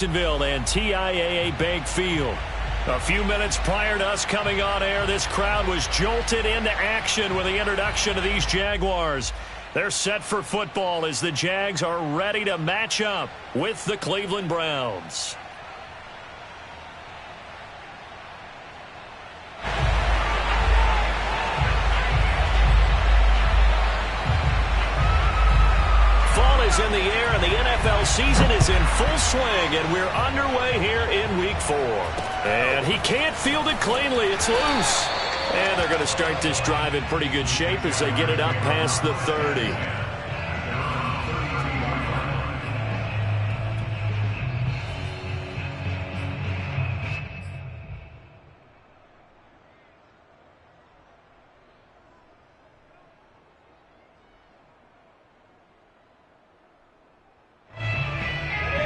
Jacksonville and TIAA Bank Field. A few minutes prior to us coming on air, this crowd was jolted into action with the introduction of these Jaguars. They're set for football as the Jags are ready to match up with the Cleveland Browns. Fall is in the air and the NFL season is in full swing, and we're underway here in Week 4. And he can't field it cleanly. It's loose. And they're going to start this drive in pretty good shape as they get it up past the 30.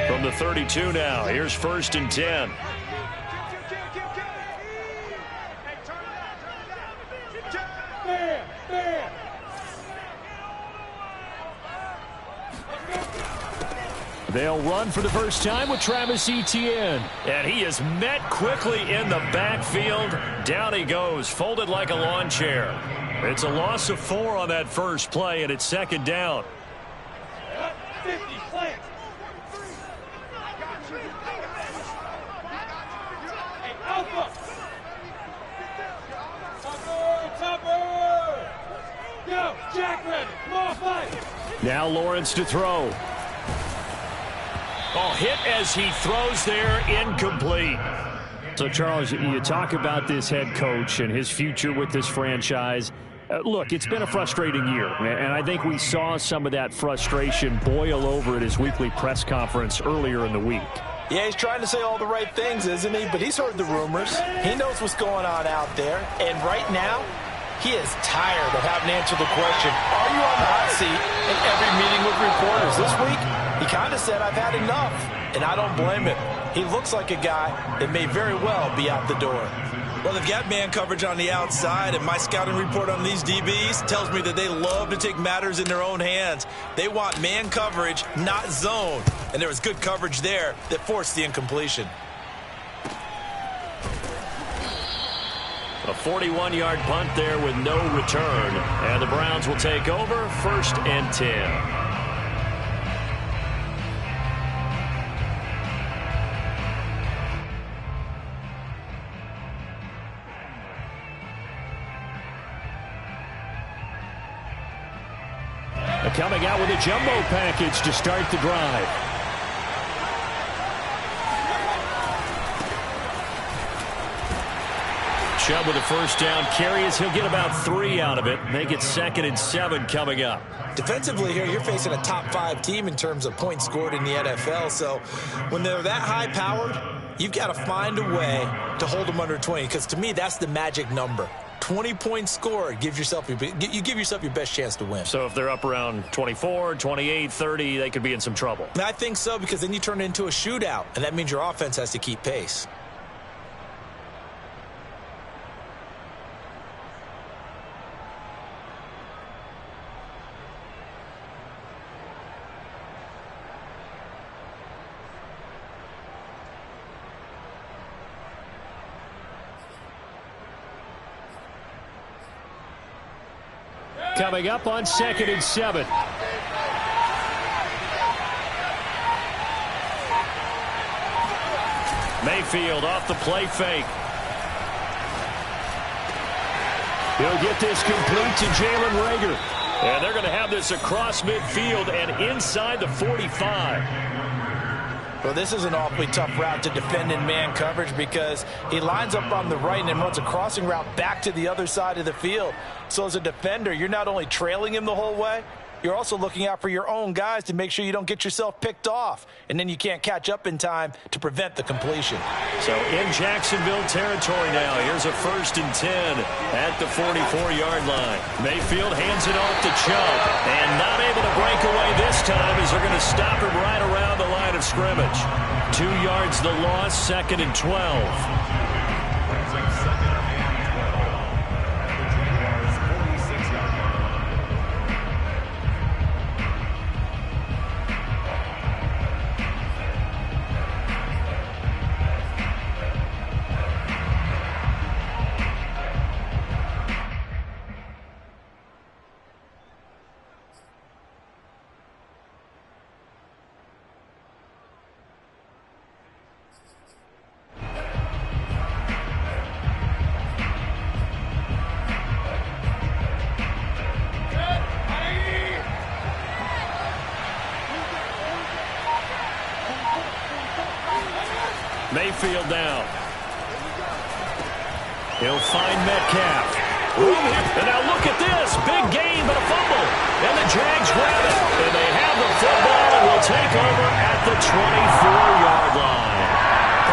From the 32 now, here's 1st and 10. They'll run for the first time with Travis Etienne. And he is met quickly in the backfield. Down he goes, folded like a lawn chair. It's a loss of 4 on that first play, and it's 2nd down. 50, play. Hey, Alpha. Tupper. Go, Jack ready. Come on, fight. Now Lawrence to throw. Oh, hit as he throws there, incomplete. So, Charles, you talk about this head coach and his future with this franchise. Look, it's been a frustrating year, and I think we saw some of that frustration boil over at his weekly press conference earlier in the week. Yeah, he's trying to say all the right things, isn't he? But he's heard the rumors. He knows what's going on out there. And right now, he is tired of having to answer the question, are you on the hot seat in every meeting with reporters? This week, he kind of said, I've had enough. And I don't blame him. He looks like a guy that may very well be out the door. Well, they've got man coverage on the outside, and my scouting report on these DBs tells me that they love to take matters in their own hands. They want man coverage, not zone. And there was good coverage there that forced the incompletion. A 41-yard punt there with no return. And the Browns will take over 1st and 10. Coming out with a jumbo package to start the drive. Chubb with a first down carry as he'll get about 3 out of it. Make it 2nd and 7 coming up. Defensively here, you're facing a top 5 team in terms of points scored in the NFL. So when they're that high-powered, you've got to find a way to hold them under 20. Because to me, that's the magic number. 20 points scored, you give yourself your best chance to win. So if they're up around 24, 28, 30, they could be in some trouble. I think so, because then you turn it into a shootout, and that means your offense has to keep pace. Coming up on 2nd and 7. Mayfield off the play fake. He'll get this complete to Jalen Reagor. And they're going to have this across midfield and inside the 45. Well, this is an awfully tough route to defend in man coverage because he lines up on the right and then runs a crossing route back to the other side of the field. So as a defender, you're not only trailing him the whole way, you're also looking out for your own guys to make sure you don't get yourself picked off. And then you can't catch up in time to prevent the completion. So in Jacksonville territory now, here's a 1st and 10 at the 44-yard line. Mayfield hands it off to Chubb. And not able to break away this time as they're going to stop him right around the line of scrimmage. 2 yards the loss, 2nd and 12. Mayfield down. He'll find Metcalf. And now look at this. Big gain, but a fumble. And the Jags grab it. And they have the football and will take over at the 24-yard line.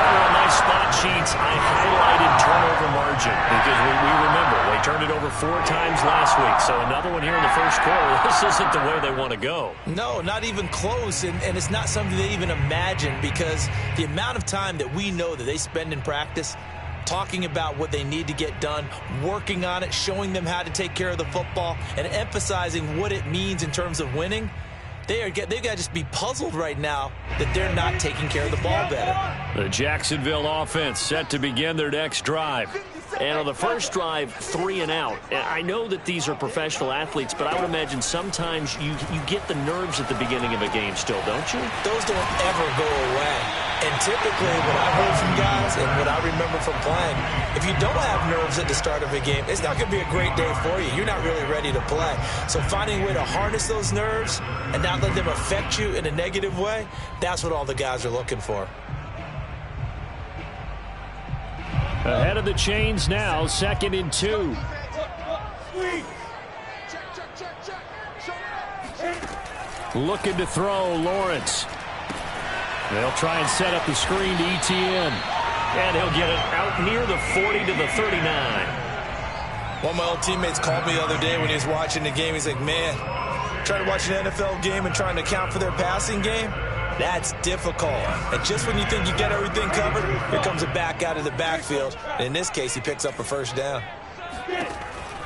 On my spot sheets, I highlighted turnover margin because we remember they turned it over 4 times last week. So another one here in the first quarter. This isn't the way they want to go. No, not even close. And it's not something they even imagine because the amount of time that we know that they spend in practice talking about what they need to get done, working on it, showing them how to take care of the football, and emphasizing what it means in terms of winning. They've got to just be puzzled right now that they're not taking care of the ball better. The Jacksonville offense set to begin their next drive. And on the first drive, 3 and out. And I know that these are professional athletes, but I would imagine sometimes you get the nerves at the beginning of a game still, don't you? Those don't ever go away. And typically what I've heard from guys and what I remember from playing, if you don't have nerves at the start of a game, it's not going to be a great day for you. You're not really ready to play. So finding a way to harness those nerves and not let them affect you in a negative way, that's what all the guys are looking for. Ahead of the chains now, 2nd and 2. Looking to throw, Lawrence. They'll try and set up the screen to ETN. And he'll get it out near the 40 to the 39. One of my old teammates called me the other day when he was watching the game. He's like, man, trying to watch an NFL game and trying to account for their passing game, that's difficult. And just when you think you get everything covered, here comes a back out of the backfield. And in this case, he picks up a first down.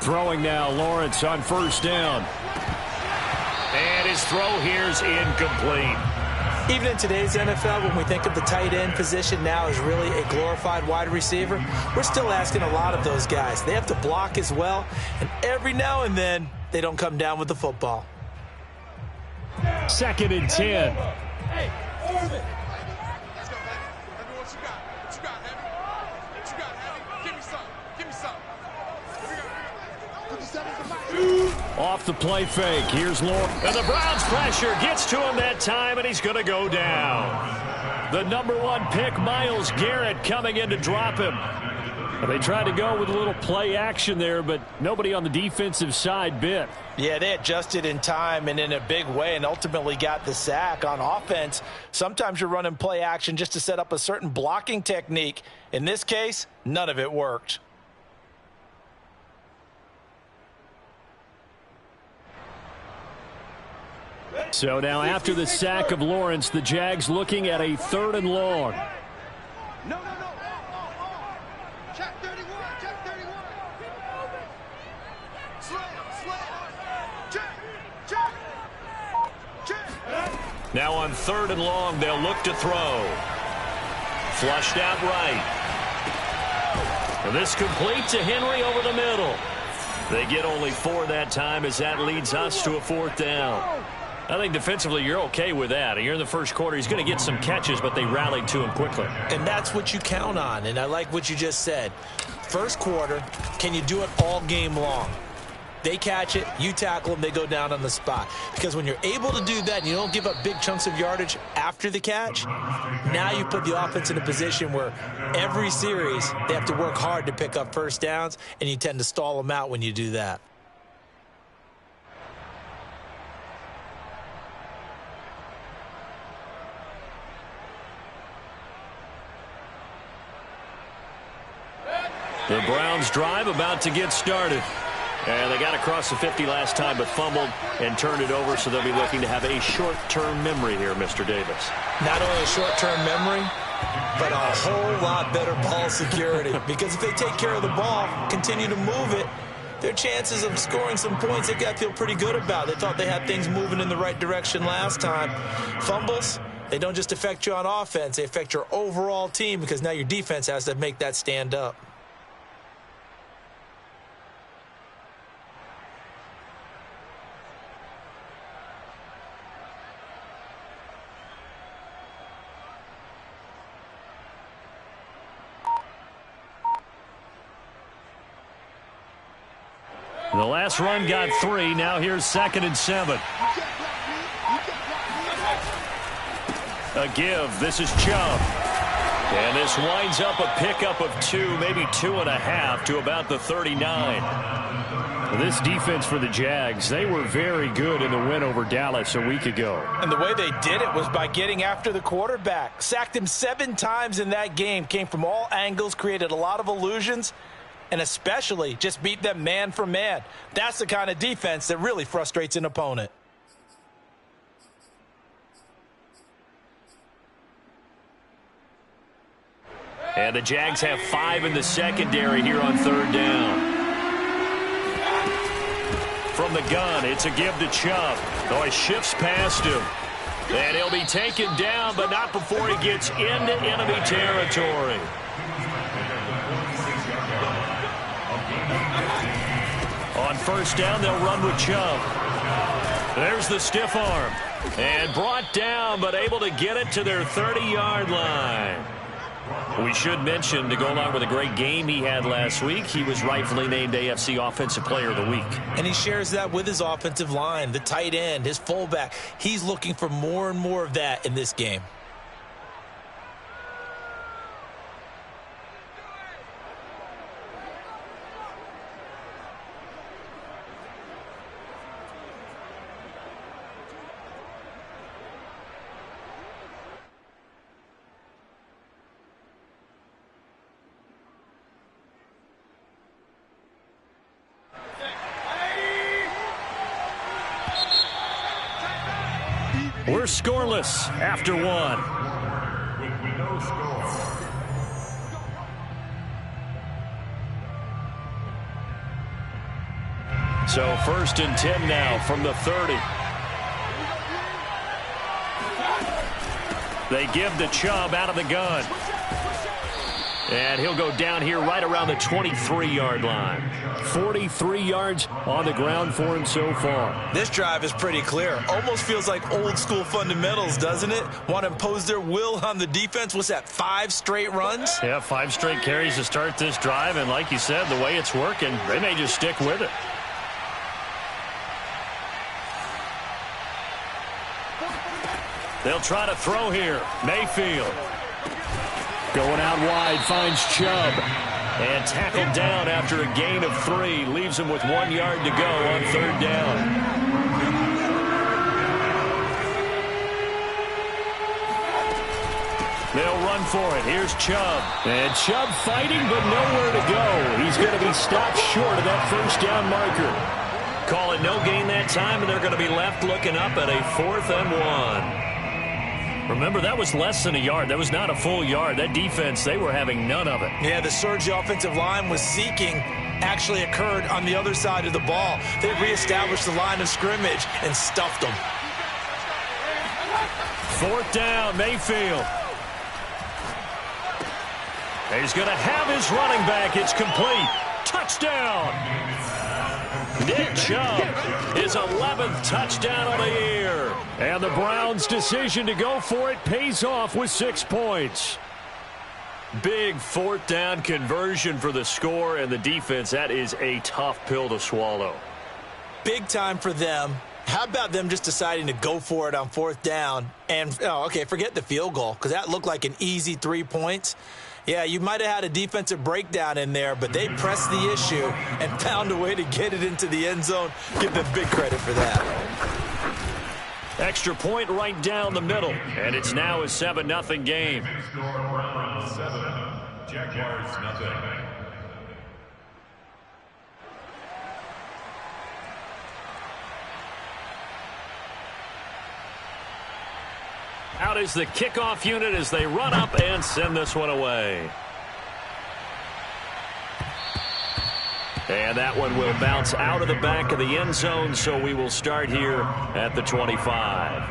Throwing now, Lawrence on first down. And his throw here's incomplete. Even in today's NFL, when we think of the tight end position now as really a glorified wide receiver, we're still asking a lot of those guys. They have to block as well, and every now and then, they don't come down with the football. 2nd and 10. Hey, Orbit. Let's go, Heavy. Heavy, what you got? What you got, Heavy? What you got, Heavy? Give me some. Give me some. Off the play fake. Here's Lawrence. And the Browns pressure gets to him that time, and he's going to go down. The number 1 pick, Myles Garrett, coming in to drop him. And they tried to go with a little play action there, but nobody on the defensive side bit. Yeah, they adjusted in time and in a big way and ultimately got the sack. On offense, sometimes you're running play action just to set up a certain blocking technique. In this case, none of it worked. So now after the sack of Lawrence, the Jags looking at a 3rd and long. No. Check 31. Check 31. Check. Now on 3rd and long, they'll look to throw. Flushed out right. And this complete to Henry over the middle. They get only 4 that time as that leads us to a 4th down. I think defensively you're okay with that. You're in the first quarter. He's going to get some catches, but they rallied to him quickly. And that's what you count on, and I like what you just said. First quarter, can you do it all game long? They catch it, you tackle them, they go down on the spot. Because when you're able to do that and you don't give up big chunks of yardage after the catch, now you put the offense in a position where every series they have to work hard to pick up first downs, and you tend to stall them out when you do that. The Browns drive about to get started. And they got across the 50 last time, but fumbled and turned it over, so they'll be looking to have a short-term memory here, Mr. Davis. Not only a short-term memory, but a whole lot better ball security. Because if they take care of the ball, continue to move it, their chances of scoring some points, they got to feel pretty good about. They thought they had things moving in the right direction last time. Fumbles, they don't just affect you on offense, they affect your overall team because now your defense has to make that stand up. The last run got 3. Now here's 2nd and 7. A give. This is Chubb. And this winds up a pickup of 2, maybe 2.5 to about the 39. Well, this defense for the Jags, they were very good in the win over Dallas a week ago. And the way they did it was by getting after the quarterback. Sacked him 7 times in that game. Came from all angles, created a lot of illusions, and especially just beat them man for man. That's the kind of defense that really frustrates an opponent. And the Jags have 5 in the secondary here on 3rd down. From the gun, it's a give to Chubb. Oh, he shifts past him. And he'll be taken down, but not before he gets into enemy territory. On 1st down, they'll run with Chubb. There's the stiff arm. And brought down, but able to get it to their 30-yard line. We should mention, to go along with a great game he had last week, he was rightfully named AFC Offensive Player of the Week. And he shares that with his offensive line, the tight end, his fullback. He's looking for more and more of that in this game. We're scoreless after 1. With no score. So 1st and 10 now from the 30. They give to Chubb out of the gun. And he'll go down here right around the 23-yard line. 43 yards on the ground for him so far. This drive is pretty clear. Almost feels like old-school fundamentals, doesn't it? Want to impose their will on the defense. What's that, 5 straight runs? Yeah, 5 straight carries to start this drive. And like you said, the way it's working, they may just stick with it. They'll try to throw here. Mayfield. Going out wide, finds Chubb. And tackled down after a gain of 3. Leaves him with 1 yard to go on 3rd down. They'll run for it. Here's Chubb. And Chubb fighting, but nowhere to go. He's going to be stopped short of that 1st down marker. Call it no gain that time, and they're going to be left looking up at a 4th and 1. Remember, that was less than a yard. That was not a full yard. That defense, they were having none of it. Yeah, the surge the offensive line was seeking actually occurred on the other side of the ball. They reestablished the line of scrimmage and stuffed them. 4th down, Mayfield. He's going to have his running back. It's complete. Touchdown. Nick Chubb, his 11th touchdown of the year. And the Browns' decision to go for it pays off with 6 points. Big 4th down conversion for the score, and the defense, that is a tough pill to swallow. Big time for them. How about them just deciding to go for it on 4th down? And, forget the field goal, because that looked like an easy 3 points. Yeah, you might have had a defensive breakdown in there, but they pressed the issue and found a way to get it into the end zone. Give them big credit for that. Extra point right down the middle, and it's now a 7-0 game. Score Browns 7, Jaguars nothing. Out is the kickoff unit as they run up and send this one away. And that one will bounce out of the back of the end zone, so we will start here at the 25.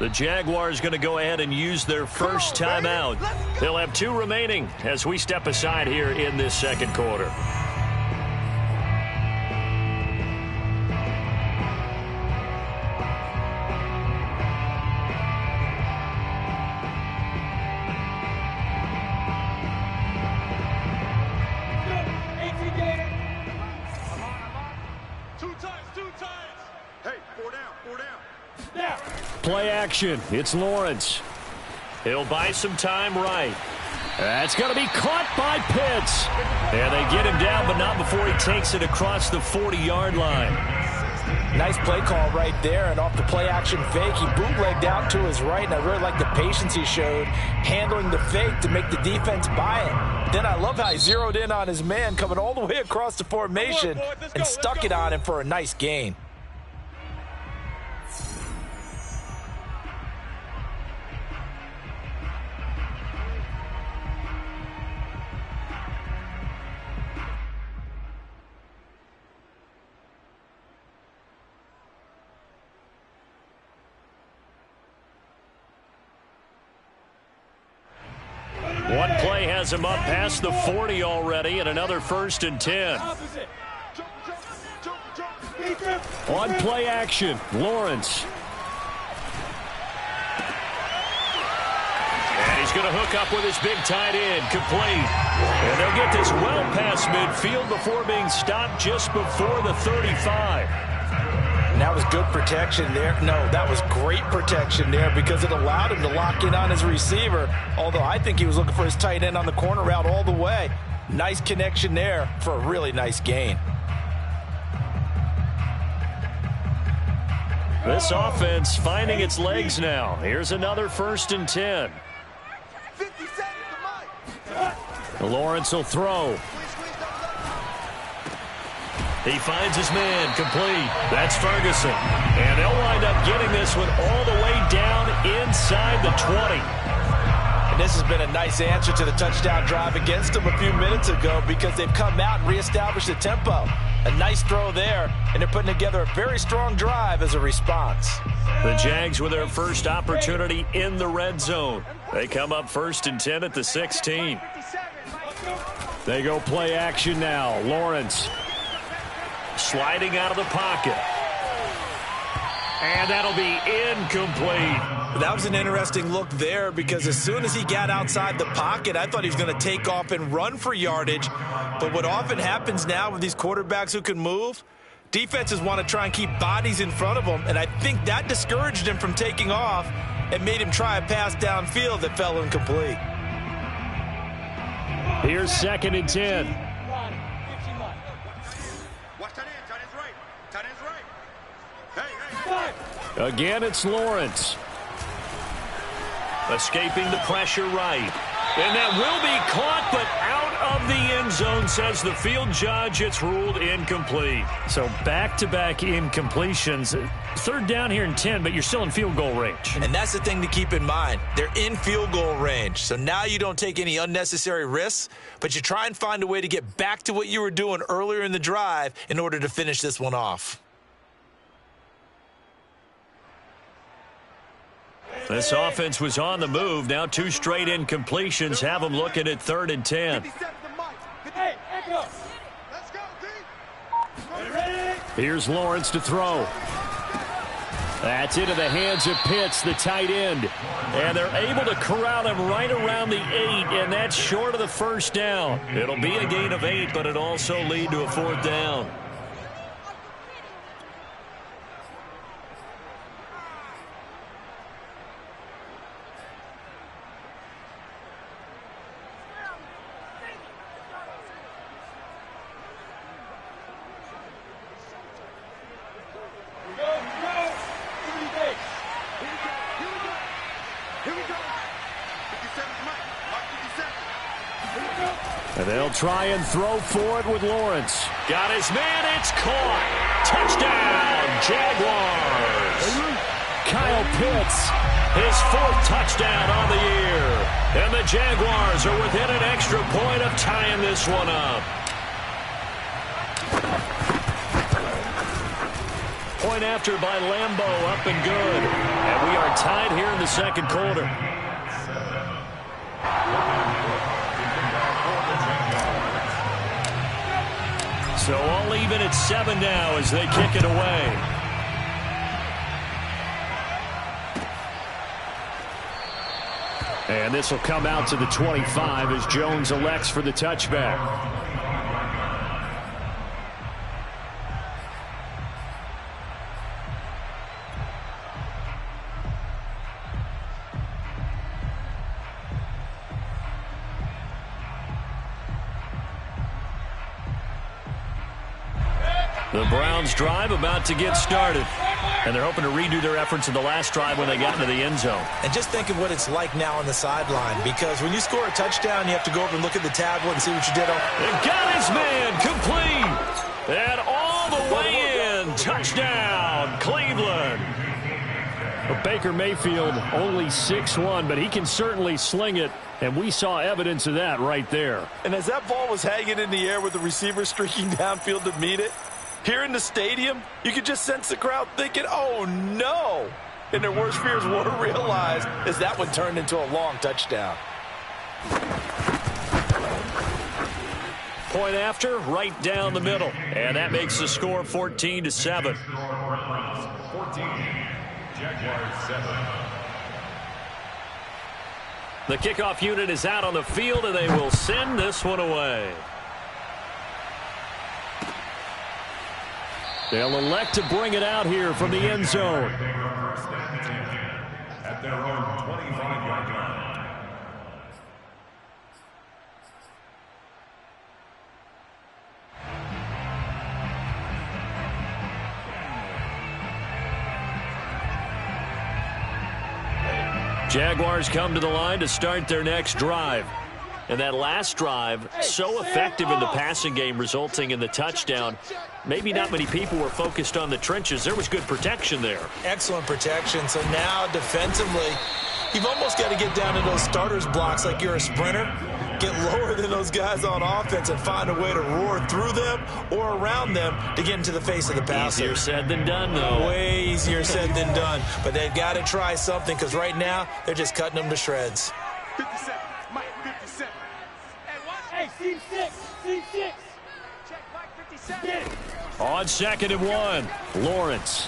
The Jaguars going to go ahead and use their first timeout. They'll have 2 remaining as we step aside here in this second quarter. Play action. It's Lawrence. He'll buy some time right. That's going to be caught by Pitts. Yeah, they get him down, but not before he takes it across the 40-yard line. Nice play call right there, and off the play action fake, he bootlegged out to his right, and I really like the patience he showed handling the fake to make the defense buy it. Then I love how he zeroed in on his man coming all the way across the formation and stuck it on him for a nice gain. One play has him up past the 40 already, and another 1st and 10. On play action, Lawrence. And he's going to hook up with his big tight end, complete. And they'll get this well past midfield before being stopped just before the 35. And that was good protection there. No, that was great protection there because it allowed him to lock in on his receiver, although I think he was looking for his tight end on the corner route all the way. Nice connection there for a really nice gain. This offense finding its legs now. Here's another 1st and 10. Lawrence will throw. He finds his man, complete. That's Ferguson. And they'll wind up getting this one all the way down inside the 20. And this has been a nice answer to the touchdown drive against them a few minutes ago because they've come out and reestablished the tempo. A nice throw there, and they're putting together a very strong drive as a response. The Jags with their first opportunity in the red zone. They come up 1st and 10 at the 16. They go play action now. Lawrence. Sliding out of the pocket. And that'll be incomplete. That was an interesting look there because as soon as he got outside the pocket, I thought he was going to take off and run for yardage. But what often happens now with these quarterbacks who can move, defenses want to try and keep bodies in front of them, and I think that discouraged him from taking off and made him try a pass downfield that fell incomplete. Here's 2nd and 10. Again, it's Lawrence. Escaping the pressure right. And that will be caught, but out of the end zone, says the field judge. It's ruled incomplete. So back-to-back incompletions. 3rd down here and 10, but you're still in field goal range. And that's the thing to keep in mind. They're in field goal range. So now you don't take any unnecessary risks, but you try and find a way to get back to what you were doing earlier in the drive in order to finish this one off. This offense was on the move. Now 2 straight incompletions have them looking at 3rd and 10. Here's Lawrence to throw. That's into the hands of Pitts, the tight end. And they're able to corral him right around the 8, and that's short of the 1st down. It'll be a gain of 8, but it'll also lead to a 4th down. And they'll try and throw for it with Lawrence. Got his man, it's caught. Touchdown, Jaguars. Kyle Pitts. His 4th touchdown on the year. And the Jaguars are within an extra point of tying this one up. Point after by Lambeau, up and good. And we are tied the second quarter. So all even at 7 now as they kick it away. And this will come out to the 25 as Jones elects for the touchback. The Browns drive about to get started. And they're hoping to redo their efforts in the last drive when they got into the end zone. And just think of what it's like now on the sideline, because when you score a touchdown, you have to go over and look at the tablet and see what you did. They got his man complete. And all the way in. Touchdown, Cleveland. Well, Baker Mayfield only 6'1", but he can certainly sling it. And we saw evidence of that right there. And as that ball was hanging in the air with the receiver streaking downfield to meet it, here in the stadium, you could just sense the crowd thinking, oh, no. And their worst fears were realized as that one turned into a long touchdown. Point after, right down the middle. And that makes the score 14-7. 14, Jaguars 7. The kickoff unit is out on the field, and they will send this one away. They'll elect to bring it out here from the end zone. At their own 25-yard line. Jaguars come to the line to start their next drive. And that last drive, so effective in the passing game, resulting in the touchdown. Maybe not many people were focused on the trenches. There was good protection there. Excellent protection. So now defensively, you've almost got to get down to those starters blocks like you're a sprinter. Get lower than those guys on offense and find a way to roar through them or around them to get into the face of the passer. Easier said than done, though. Way easier said than done. But they've got to try something, because right now they're just cutting them to shreds. 57, Mike 57. Hey, C6, C6. Check Mike 57. On 2nd and 1, Lawrence.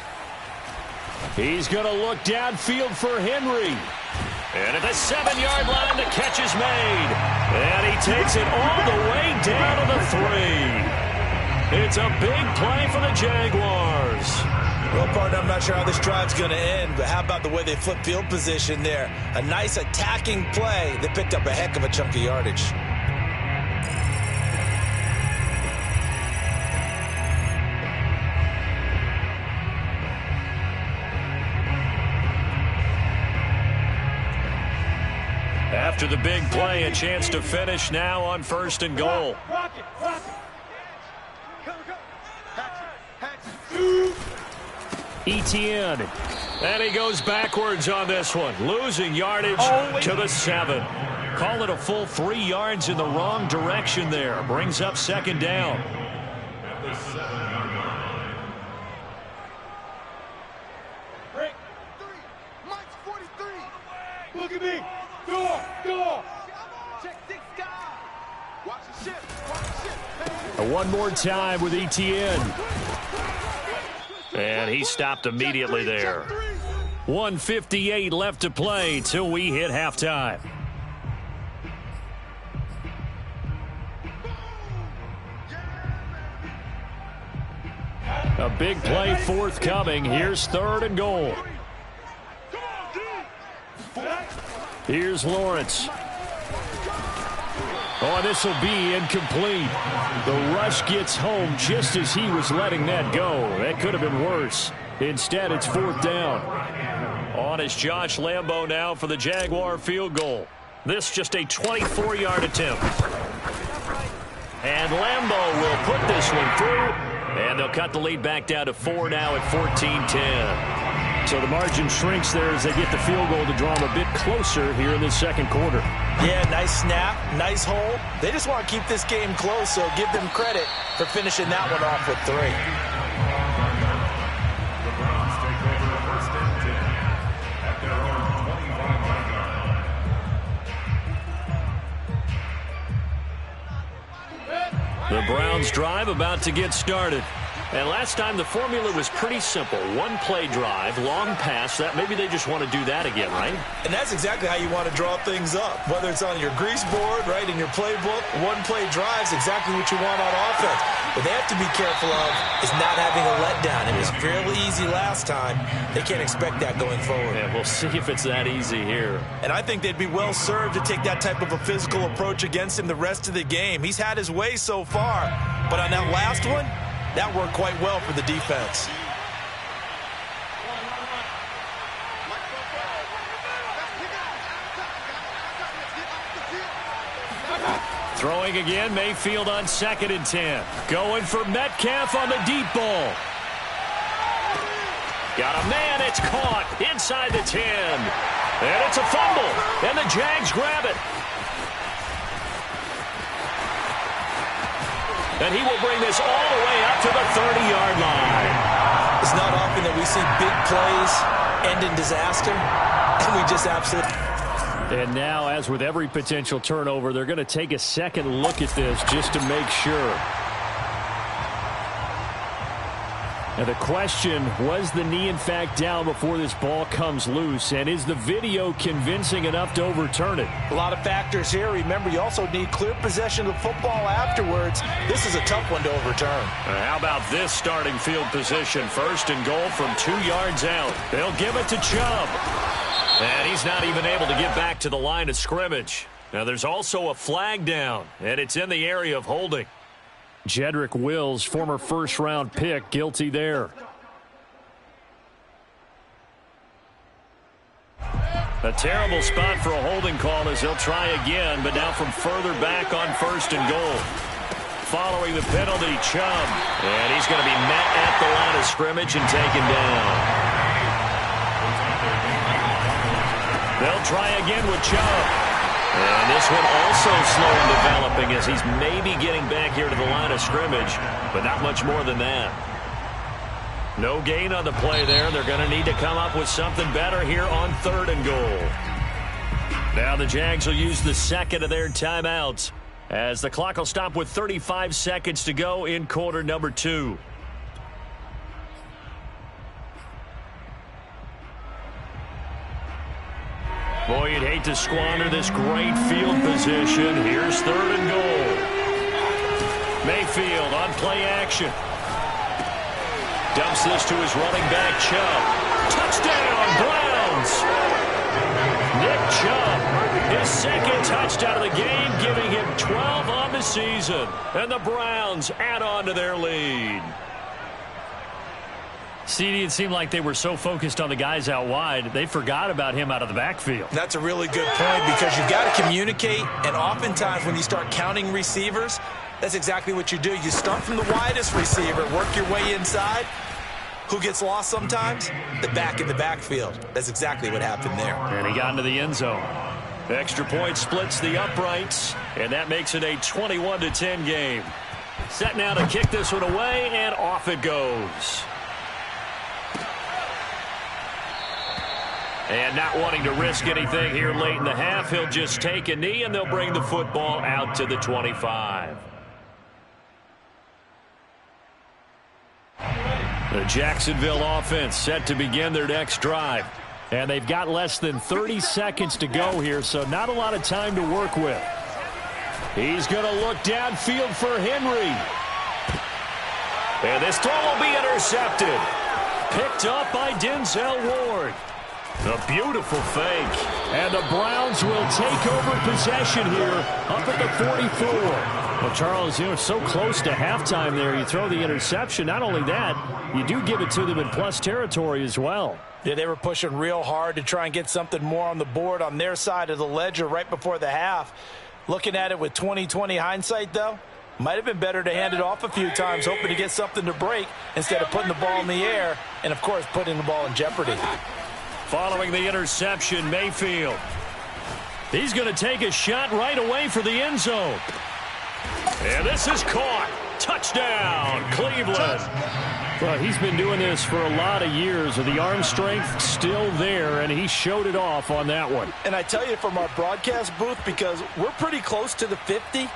He's going to look downfield for Henry. And at the 7-yard line, the catch is made. And he takes it all the way down to the 3. It's a big play for the Jaguars. Well, partner, I'm not sure how this drive's going to end, but how about the way they flip field position there? A nice attacking play. They picked up a heck of a chunk of yardage. After the big play, a chance to finish now on 1st and goal. Rock it, rock it. Etienne. And he goes backwards on this one, losing yardage to the 7. Call it a full 3 yards in the wrong direction there. Brings up 2nd down. At the 7-yard line. Break. 3, Mike's 43. Look at me. Door. Check 6 guys. Watch the ship. Watch the ship. Hey. One more time with Etienne. And he stopped immediately there. 1:58 left to play till we hit halftime. A big play forthcoming. Here's 3rd and goal. Here's Lawrence. Oh, this will be incomplete. The rush gets home just as he was letting that go. That could have been worse. Instead, it's 4th down. On is Josh Lambo now for the Jaguar field goal. This just a 24-yard attempt. And Lambo will put this one through. And they'll cut the lead back down to 4 now at 14-10. So the margin shrinks there as they get the field goal to draw them a bit closer here in the second quarter. Yeah, nice snap, nice hold. They just want to keep this game close, so give them credit for finishing that one off with 3. The Browns take over 1st and 10 at their own The Browns drive about to get started. And last time the formula was pretty simple. One play drive, long pass. That maybe they just want to do that again, right? And that's exactly how you want to draw things up. Whether it's on your grease board, right, in your playbook, one play drive is exactly what you want on offense. What they have to be careful of is not having a letdown. It was fairly easy last time. They can't expect that going forward. Yeah, we'll see if it's that easy here. And I think they'd be well served to take that type of a physical approach against him the rest of the game. He's had his way so far, but on that last one, that worked quite well for the defense. Throwing again, Mayfield on 2nd and 10. Going for Metcalf on the deep ball. Got a man, it's caught inside the 10. And it's a fumble, and the Jags grab it. And he will bring this all the way up to the 30-yard line. It's not often that we see big plays end in disaster, and we just absolutely... And now, as with every potential turnover, they're going to take a second look at this just to make sure. And the question, was the knee in fact down before this ball comes loose? And is the video convincing enough to overturn it? A lot of factors here. Remember, you also need clear possession of the football afterwards. This is a tough one to overturn. How about this starting field position? 1st and goal from 2 yards out. They'll give it to Chubb. And he's not even able to get back to the line of scrimmage. Now, there's also a flag down, and it's in the area of holding. Jedrick Wills, former first-round pick, guilty there. A terrible spot for a holding call as they'll try again, but now from further back on 1st and goal. Following the penalty, Chubb. And he's going to be met at the line of scrimmage and taken down. They'll try again with Chubb. And this one also slow in developing as he's maybe getting back here to the line of scrimmage, but not much more than that. No gain on the play there. They're going to need to come up with something better here on 3rd and goal. Now the Jags will use the second of their timeouts as the clock will stop with 35 seconds to go in quarter number 2. Boy, you'd hate to squander this great field position. Here's 3rd and goal. Mayfield on play action. Dumps this to his running back, Chubb. Touchdown, Browns! Nick Chubb, his 2nd touchdown of the game, giving him 12 on the season. And the Browns add on to their lead. CD, it seemed like they were so focused on the guys out wide, they forgot about him out of the backfield. That's a really good point because you've got to communicate, and oftentimes when you start counting receivers, that's exactly what you do. You start from the widest receiver, work your way inside. Who gets lost sometimes? The back in the backfield. That's exactly what happened there. And he got into the end zone. The extra point splits the uprights, and that makes it a 21-10 game. Set now to kick this one away, and off it goes. And not wanting to risk anything here late in the half, he'll just take a knee, and they'll bring the football out to the 25. The Jacksonville offense set to begin their next drive. And they've got less than 30 seconds to go here, so not a lot of time to work with. He's going to look downfield for Henry. And this throw will be intercepted. Picked up by Denzel Ward. A beautiful fake. And the Browns will take over possession here up at the 44. Well, Charles, you know, so close to halftime there. You throw the interception. Not only that, you do give it to them in plus territory as well. Yeah, they were pushing real hard to try and get something more on the board on their side of the ledger right before the half. Looking at it with 20/20 hindsight, though, might have been better to hand it off a few times, hoping to get something to break instead of putting the ball in the air and, of course, putting the ball in jeopardy. Following the interception, Mayfield. He's going to take a shot right away for the end zone. And this is caught. Touchdown, Cleveland. Well, he's been doing this for a lot of years. The arm strength still there, and he showed it off on that one. And I tell you from our broadcast booth, because we're pretty close to the 50,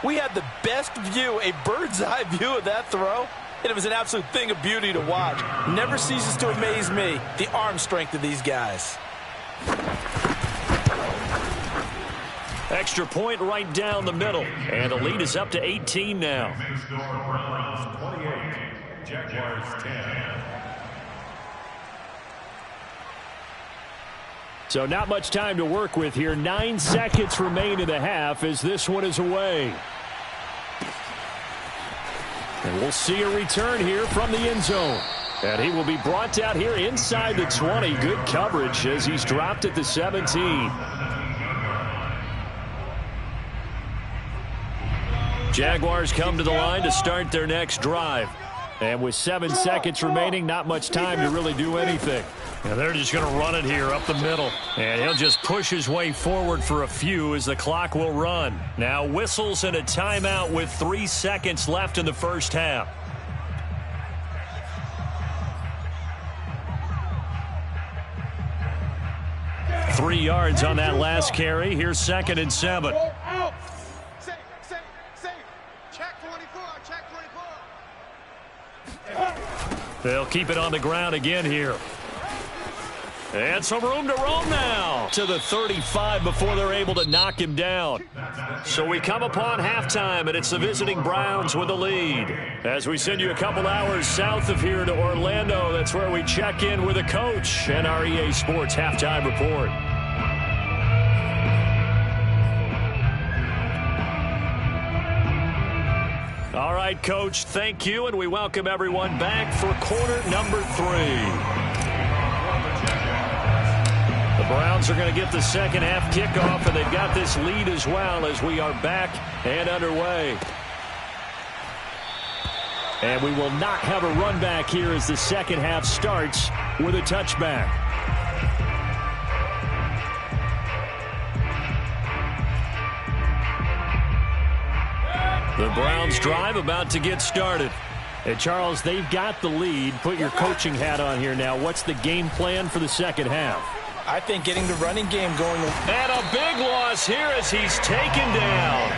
We had the best view, a bird's-eye view of that throw, and it was an absolute thing of beauty to watch. Never ceases to amaze me, the arm strength of these guys. Extra point right down the middle, and the lead is up to 18 now. Browns 28, Jaguars 10. So not much time to work with here. 9 seconds remain in the half as this one is away. And we'll see a return here from the end zone. And he will be brought out here inside the 20. Good coverage as he's dropped at the 17. Jaguars come to the line to start their next drive. And with 7 seconds remaining, not much time to really do anything. And they're just going to run it here up the middle. And he'll just push his way forward for a few as the clock will run. Now whistles and a timeout with 3 seconds left in the first half. Three yards on that last carry. Here's 2nd and 7. They'll keep it on the ground again here. And some room to roam now to the 35 before they're able to knock him down. So we come upon halftime, and it's the visiting Browns with the lead. As we send you a couple hours south of here to Orlando, that's where we check in with the coach and our EA Sports halftime report. All right, Coach, thank you, and we welcome everyone back for quarter number 3. The Browns are going to get the second half kickoff, and they've got this lead as well as we are back and underway. And we will not have a run back here as the second half starts with a touchback. The Browns drive about to get started. Hey, Charles, they've got the lead. Put your coaching hat on here now. What's the game plan for the second half? I think getting the running game going. And a big loss here as he's taken down.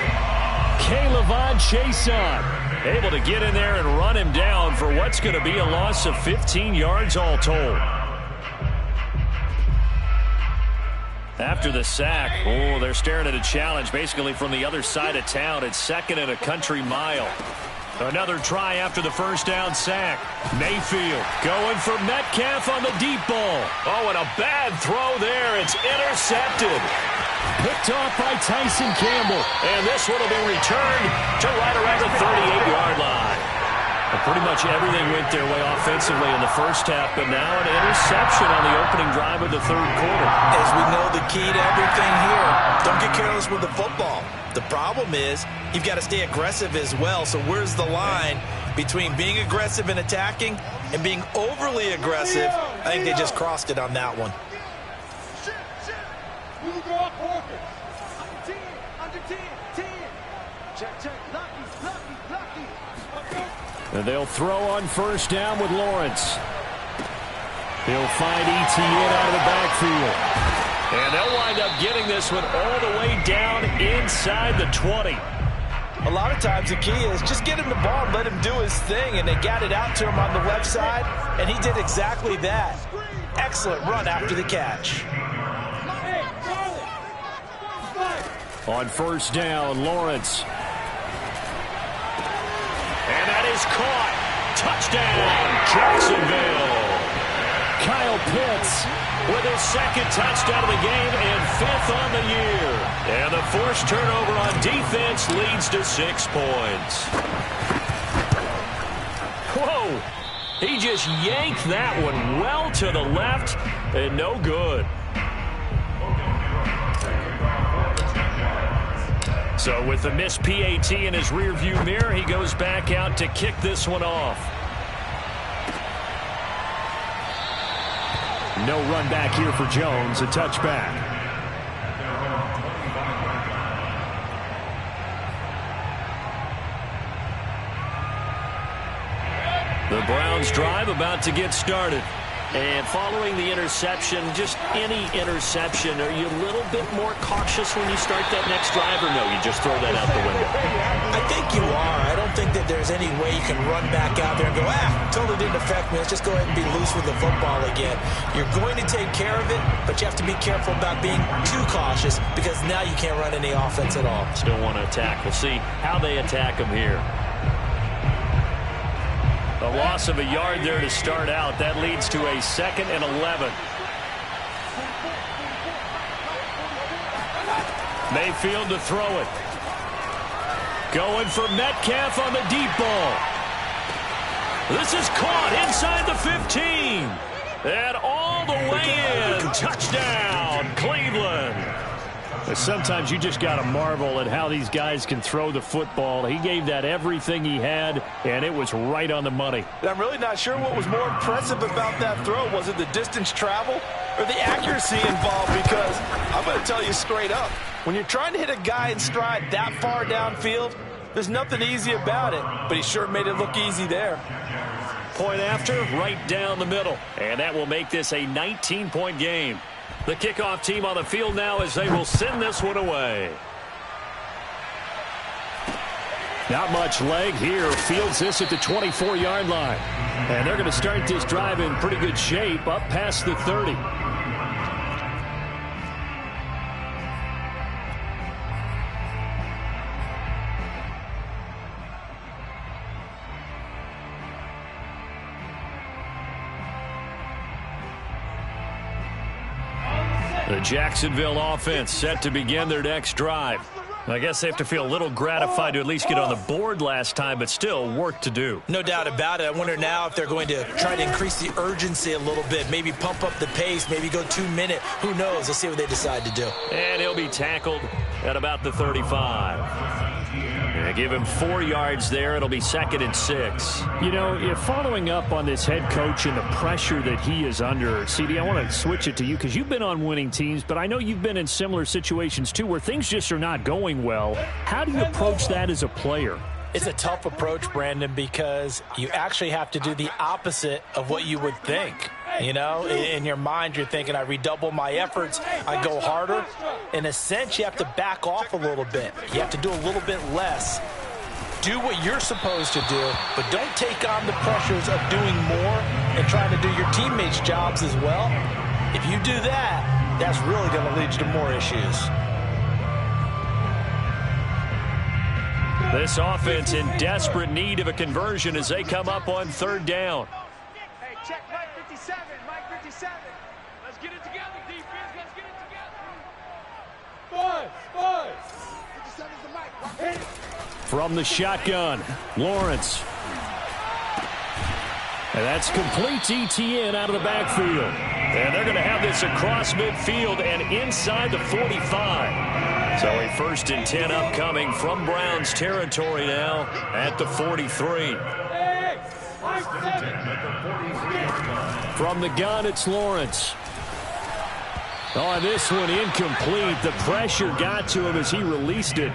K'Lavon Chaisson Able to get in there and run him down for what's going to be a loss of 15 yards all told. After the sack, oh, they're staring at a challenge basically from the other side of town. It's 2nd and a country mile. Another try after the first down sack. Mayfield going for Metcalf on the deep ball. Oh, and a bad throw there. It's intercepted. Picked off by Tyson Campbell. And this one will be returned to right around the 38-yard line. And pretty much everything went their way offensively in the first half, but now an interception on the opening drive of the third quarter. As we know, the key to everything here, don't get careless with the football. The problem is you've got to stay aggressive as well. So where's the line between being aggressive and attacking and being overly aggressive? I think they just crossed it on that one. And they'll throw on first down with Lawrence. He'll find Etienne out of the backfield. And they'll wind up getting this one all the way down inside the 20. A lot of times the key is just get him the ball and let him do his thing, and they got it out to him on the left side, and he did exactly that. Excellent run after the catch. On first down, Lawrence. And that is caught. Touchdown, Jacksonville. Kyle Pitts with his second touchdown of the game and 5th on the year. And the forced turnover on defense leads to 6 points. Whoa. He just yanked that one well to the left and no good. So with the missed PAT in his rearview mirror, he goes back out to kick this one off. No run back here for Jones, a touchback. The Browns drive about to get started. And following the interception, just any interception, are you a little bit more cautious when you start that next drive, or no, you just throw that out the window? I think you are. I don't think that there's any way you can run back out there and go, totally didn't affect me. Let's just go ahead and be loose with the football again. You're going to take care of it, but you have to be careful about being too cautious because now you can't run any offense at all. Still want to attack. We'll see how they attack them here. A loss of a yard there to start out. That leads to a 2nd and 11. Mayfield to throw it. Going for Metcalf on the deep ball. This is caught inside the 15. And all the way in. Touchdown, Cleveland. Sometimes you just got to marvel at how these guys can throw the football. He gave that everything he had, and it was right on the money. I'm really not sure what was more impressive about that throw. Was it the distance traveled or the accuracy involved? Because I'm going to tell you straight up, when you're trying to hit a guy in stride that far downfield, there's nothing easy about it. But he sure made it look easy there. Point after, right down the middle. And that will make this a 19-point game. The kickoff team on the field now as they will send this one away. Not much leg here. Fields this at the 24-yard line. And they're going to start this drive in pretty good shape up past the 30. The Jacksonville offense set to begin their next drive. I guess they have to feel a little gratified to at least get on the board last time, but still work to do. No doubt about it. I wonder now if they're going to try to increase the urgency a little bit, maybe pump up the pace, maybe go 2-minute. Who knows? Let's see what they decide to do. And he'll be tackled at about the 35. Give him 4 yards there. It'll be 2nd and 6. You know, following up on this head coach and the pressure that he is under, CD, I want to switch it to you because you've been on winning teams, but I know you've been in similar situations too where things just are not going well. How do you approach that as a player? It's a tough approach, Brandon, because you actually have to do the opposite of what you would think. You know, in your mind, you're thinking, I redouble my efforts, I go harder. In a sense, you have to back off a little bit. You have to do a little bit less. Do what you're supposed to do, but don't take on the pressures of doing more and trying to do your teammates' jobs as well. If you do that, that's really going to lead you to more issues. This offense in desperate need of a conversion as they come up on 3rd down. Hey, check Mike 57. Mike 57. Let's get it together, defense. Let's get it together. Boys. 57's the mic. Hit it. From the shotgun, Lawrence. And that's complete ETN out of the backfield. And they're going to have this across midfield and inside the 45. So a 1st and 10 upcoming from Browns territory now at the 43. From the gun, it's Lawrence. Oh, this one incomplete. The pressure got to him as he released it.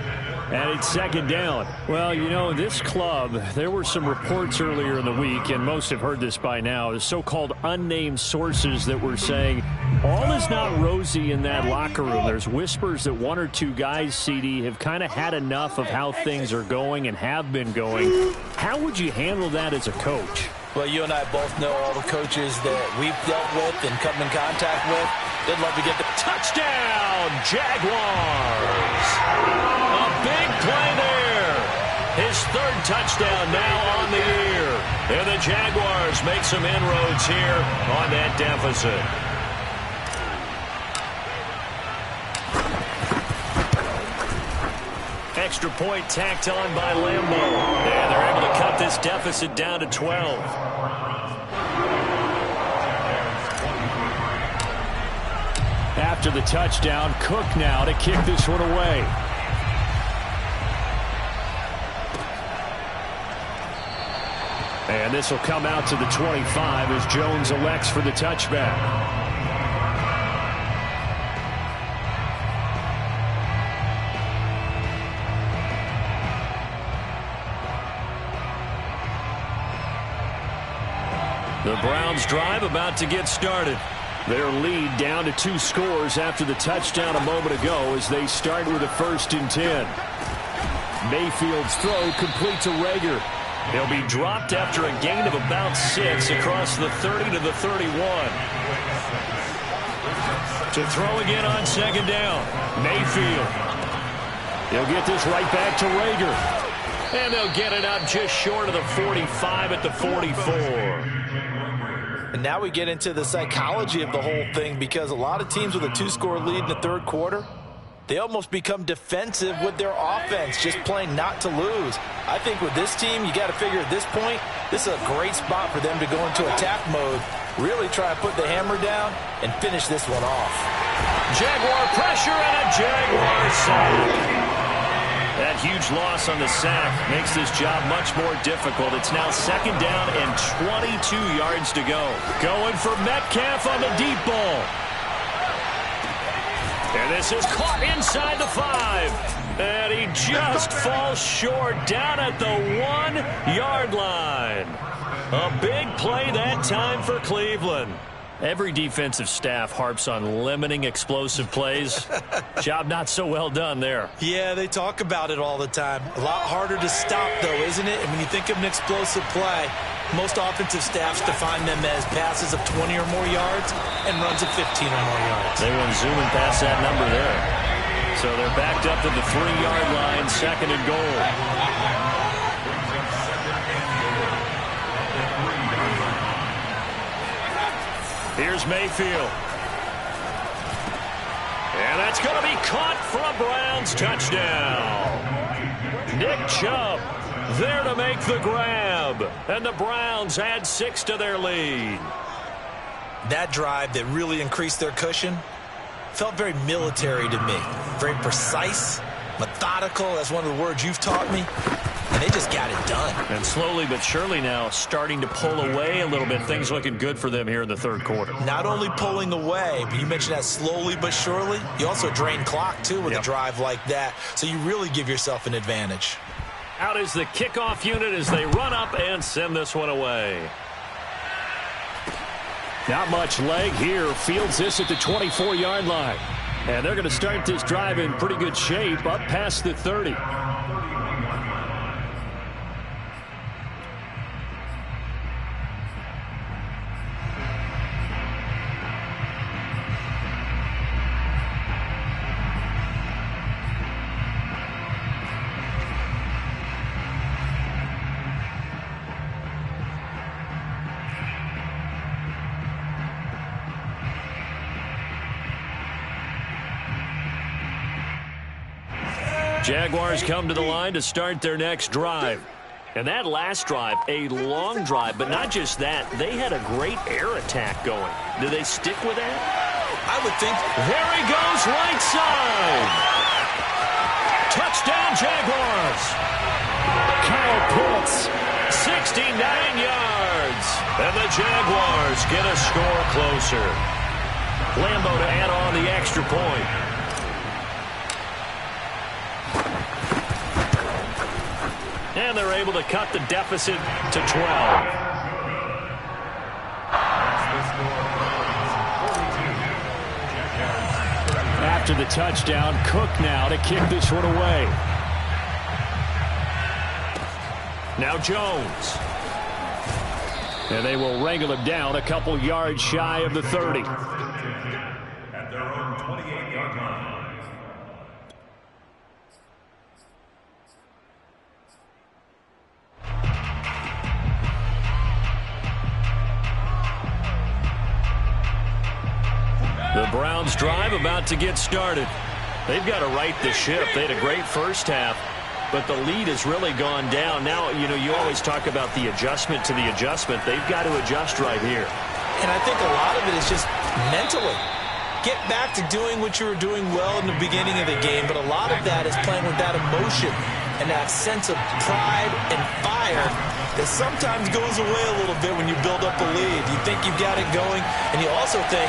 And it's 2nd down. Well, you know, this club, there were some reports earlier in the week, and most have heard this by now, the so-called unnamed sources that were saying all is not rosy in that locker room. There's whispers that 1 or 2 guys, CD, have kind of had enough of how things are going and have been going. How would you handle that as a coach? Well, you and I both know all the coaches that we've dealt with and come in contact with. They'd love to get the touchdown, Jaguars. A big play there. His 3rd touchdown now on the year. And the Jaguars make some inroads here on that deficit. Extra point tacked on by Lambeau. And they're able to cut this deficit down to 12. After the touchdown, Cook now to kick this one away. And this will come out to the 25 as Jones elects for the touchback. The Browns drive about to get started. Their lead down to 2 scores after the touchdown a moment ago as they start with a 1st and 10. Mayfield's throw complete to Rager. He'll be dropped after a gain of about 6 across the 30 to the 31. To throw again on 2nd down, Mayfield. He'll get this right back to Rager. And they'll get it up just short of the 45 at the 44. And now we get into the psychology of the whole thing, because a lot of teams with a 2-score lead in the 3rd quarter, they almost become defensive with their offense, just playing not to lose. I think with this team, you got to figure at this point, this is a great spot for them to go into attack mode, really try to put the hammer down and finish this one off. Jaguar pressure and a Jaguar sack. That huge loss on the sack makes this job much more difficult. It's now 2nd down and 22 yards to go. Going for Metcalf on the deep ball. And this is caught inside the 5. And he just falls short down at the 1-yard line. A big play that time for Cleveland. Every defensive staff harps on limiting explosive plays. Job not so well done there. Yeah, they talk about it all the time. A lot harder to stop, though, isn't it? And when you think of an explosive play, most offensive staffs define them as passes of 20 or more yards and runs of 15 or more yards. They went zooming past that number there. So they're backed up to the 3-yard line, 2nd and goal. Here's Mayfield. And that's going to be caught for a Browns touchdown. Nick Chubb there to make the grab. And the Browns add 6 to their lead. That drive that really increased their cushion felt very military to me. Very precise, methodical. That's one of the words you've taught me. And they just got it done. And slowly but surely now starting to pull away a little bit. Things looking good for them here in the 3rd quarter. Not only pulling away, but you mentioned that slowly but surely. You also drain clock, too, with a drive like that. So you really give yourself an advantage. Out is the kickoff unit as they run up and send this one away. Not much leg here. Fields this at the 24-yard line. And they're going to start this drive in pretty good shape up past the 30. Jaguars come to the line to start their next drive. And that last drive, a long drive, but not just that. They had a great air attack going. Do they stick with that? I would think. There he goes, right side. Touchdown, Jaguars. Kyle Pitts. 69 yards. And the Jaguars get a score closer. Lambeau to add on the extra point. And they're able to cut the deficit to 12. After the touchdown, Cook now to kick this one away. Now Jones. And they will wrangle him down a couple yards shy of the 30. At their own 28-yard line. The Browns drive about to get started. They've got to right the ship. They had a great first half, but the lead has really gone down. Now, you always talk about the adjustment to the adjustment. They've got to adjust right here. And I think a lot of it is just mentally. Get back to doing what you were doing well in the beginning of the game, but a lot of that is playing with that emotion and that sense of pride and fire that sometimes goes away a little bit when you build up a lead. You think you've got it going, and you also think,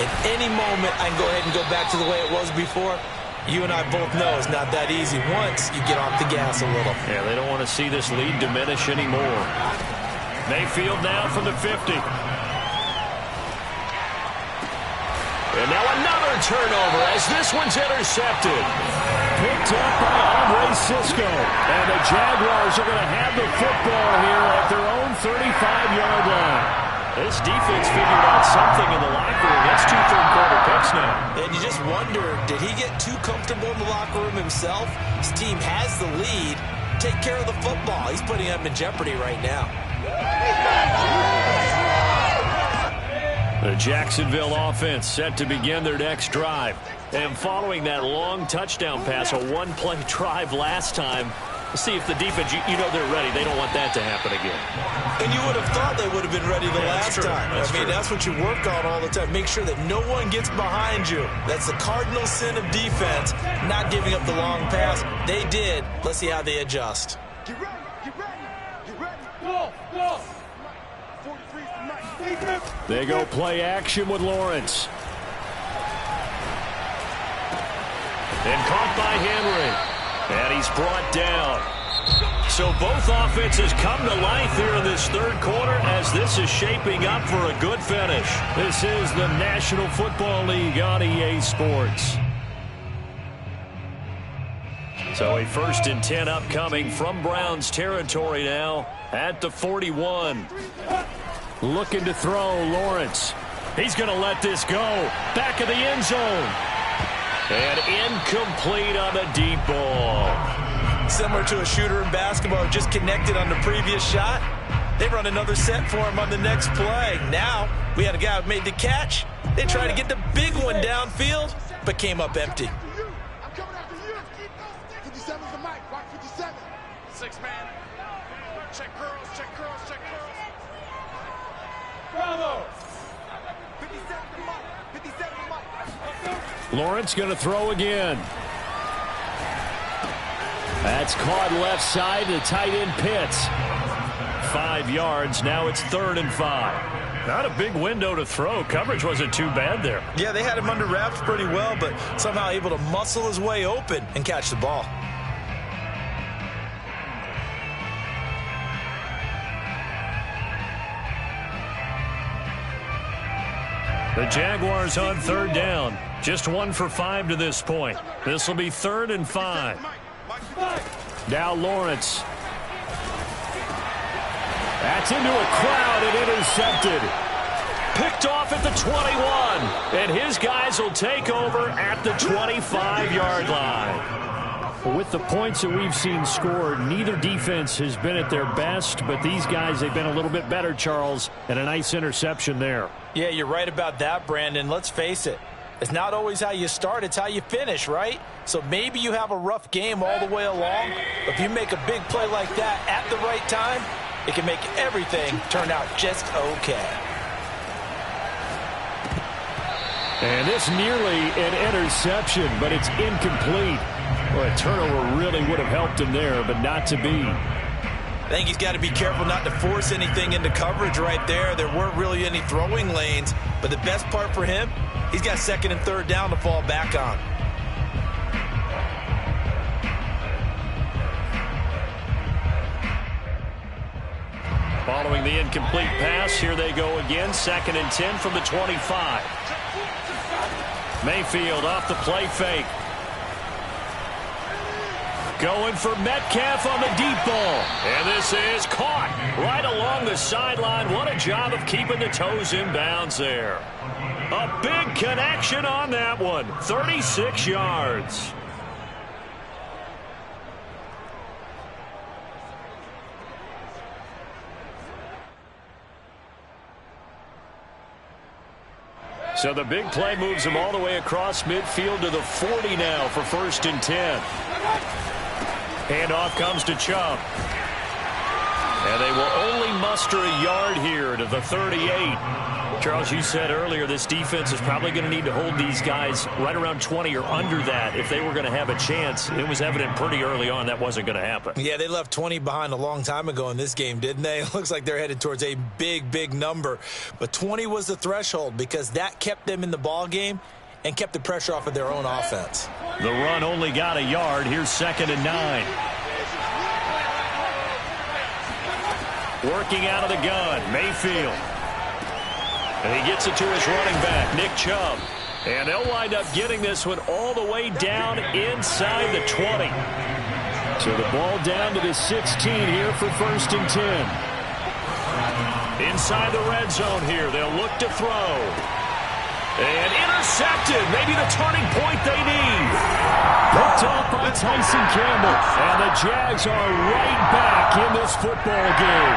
at any moment, I can go ahead and go back to the way it was before. You and I both know it's not that easy once you get off the gas a little. Yeah, they don't want to see this lead diminish anymore. Mayfield now from the 50. And now another turnover as this one's intercepted. Picked up by Andre Cisco. And the Jaguars are going to have the football here at their own 35-yard line. This defense figured out something in the locker room. That's 2 third-quarter picks now. And you just wonder, did he get too comfortable in the locker room himself? His team has the lead. Take care of the football. He's putting them in jeopardy right now. The Jacksonville offense set to begin their next drive. And following that long touchdown pass, a one-play drive last time, see if the defense, you know they're ready. They don't want that to happen again. And you would have thought they would have been ready the last time. That's what you work on all the time. Make sure that no one gets behind you. That's the cardinal sin of defense, not giving up the long pass. They did. Let's see how they adjust. Get ready, get ready, get ready. Go. 43 from Mike. They go play action with Lawrence. And caught by Henry. And he's brought down. So both offenses come to life here in this third quarter as this is shaping up for a good finish. This is the National Football League on EA Sports. So a 1st and 10 upcoming from Browns territory now at the 41. Looking to throw, Lawrence. He's going to let this go. Back of the end zone. And incomplete on the deep ball. Similar to a shooter in basketball who just connected on the previous shot. They run another set for him on the next play. Now, we had a guy who made the catch. They tried to get the big one downfield, but came up empty. I'm coming after you. 57's the mic. Rock 57. 6 man. Check curls, check curls, check curls. Bravo. 57's the mic. 57's the mic. Lawrence going to throw again. That's caught left side to tight end Pitts. 5 yards. Now it's 3rd and 5. Not a big window to throw. Coverage wasn't too bad there. Yeah, they had him under wraps pretty well, but somehow able to muscle his way open and catch the ball. The Jaguars on 3rd down. Just 1 for 5 to this point. This will be 3rd and 5. Now Lawrence. That's into a crowd and intercepted. Picked off at the 21. And his guys will take over at the 25-yard line. With the points that we've seen scored, neither defense has been at their best, but these guys, they've been a little bit better, Charles, and a nice interception there. Yeah, you're right about that, Brandon. Let's face it. It's not always how you start, it's how you finish, right? So maybe you have a rough game all the way along, but if you make a big play like that at the right time, it can make everything turn out just okay. And this nearly an interception, but it's incomplete. Well, a turnover really would have helped him there, but not to be. I think he's got to be careful not to force anything into coverage right there. There weren't really any throwing lanes, but the best part for him, he's got 2nd and 3rd down to fall back on. Following the incomplete pass, here they go again. 2nd and 10 from the 25. Mayfield off the play fake. Going for Metcalf on the deep ball. And this is caught right along the sideline. What a job of keeping the toes in bounds there. A big connection on that one. 36 yards. So the big play moves them all the way across midfield to the 40 now for 1st and 10. Handoff comes to Chubb. And they will only muster a yard here to the 38. Charles, you said earlier this defense is probably going to need to hold these guys right around 20 or under that if they were going to have a chance. It was evident pretty early on that wasn't going to happen. Yeah, they left 20 behind a long time ago in this game, didn't they? It looks like they're headed towards a big, big number. But 20 was the threshold because that kept them in the ball game and kept the pressure off of their own offense. The run only got a yard. Here's 2nd and 9. Working out of the gun, Mayfield. And he gets it to his running back, Nick Chubb. And they'll wind up getting this one all the way down inside the 20. So the ball down to the 16 here for 1st and 10. Inside the red zone here, they'll look to throw. And intercepted, maybe the turning point they need. Picked off by Tyson Campbell. And the Jags are right back in this football game.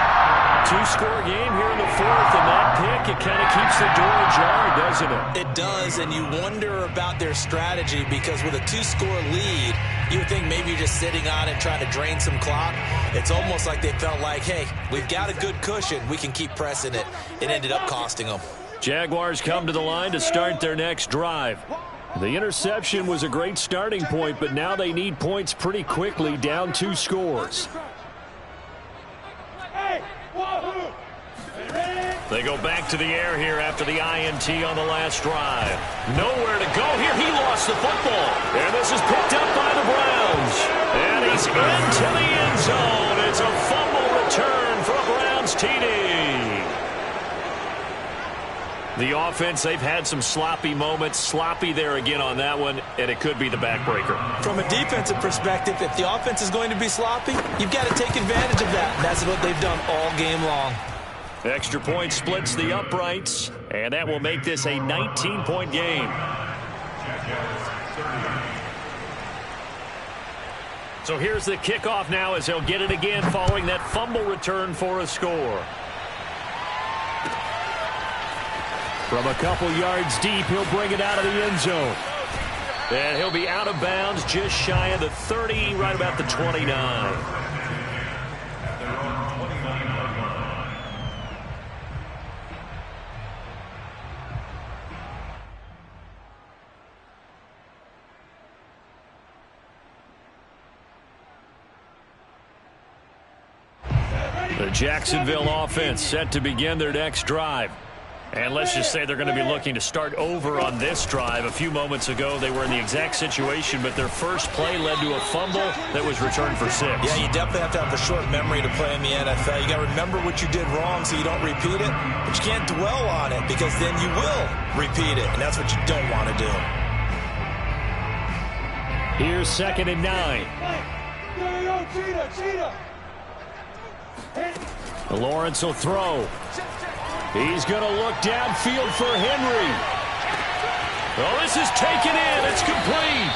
2-score game here in the 4th, and that pick, it kind of keeps the door ajar, doesn't it? It does, and you wonder about their strategy because with a 2-score lead, you would think maybe you're just sitting on it trying to drain some clock. It's almost like they felt like, hey, we've got a good cushion. We can keep pressing it. It ended up costing them. Jaguars come to the line to start their next drive. The interception was a great starting point, but now they need points pretty quickly, down 2 scores. They go back to the air here after the INT on the last drive. Nowhere to go here. He lost the football. And this is picked up by the Browns. And he's into the end zone. It's a fumble return for a Browns TD. The offense, they've had some sloppy moments. Sloppy there again on that one, and it could be the backbreaker. From a defensive perspective, if the offense is going to be sloppy, you've got to take advantage of that. And that's what they've done all game long. Extra point splits the uprights, and that will make this a 19-point game. So here's the kickoff now as they'll get it again following that fumble return for a score. From a couple yards deep, he'll bring it out of the end zone. And he'll be out of bounds just shy of the 30, right about the 29. The Jacksonville offense set to begin their next drive. And let's just say they're going to be looking to start over on this drive. A few moments ago, they were in the exact situation, but their first play led to a fumble that was returned for 6. Yeah, you definitely have to have a short memory to play in the NFL. You got to remember what you did wrong so you don't repeat it, but you can't dwell on it because then you will repeat it, and that's what you don't want to do. Here's 2nd and 9. Lawrence will throw. He's going to look downfield for Henry. Oh, this is taken in. It's complete.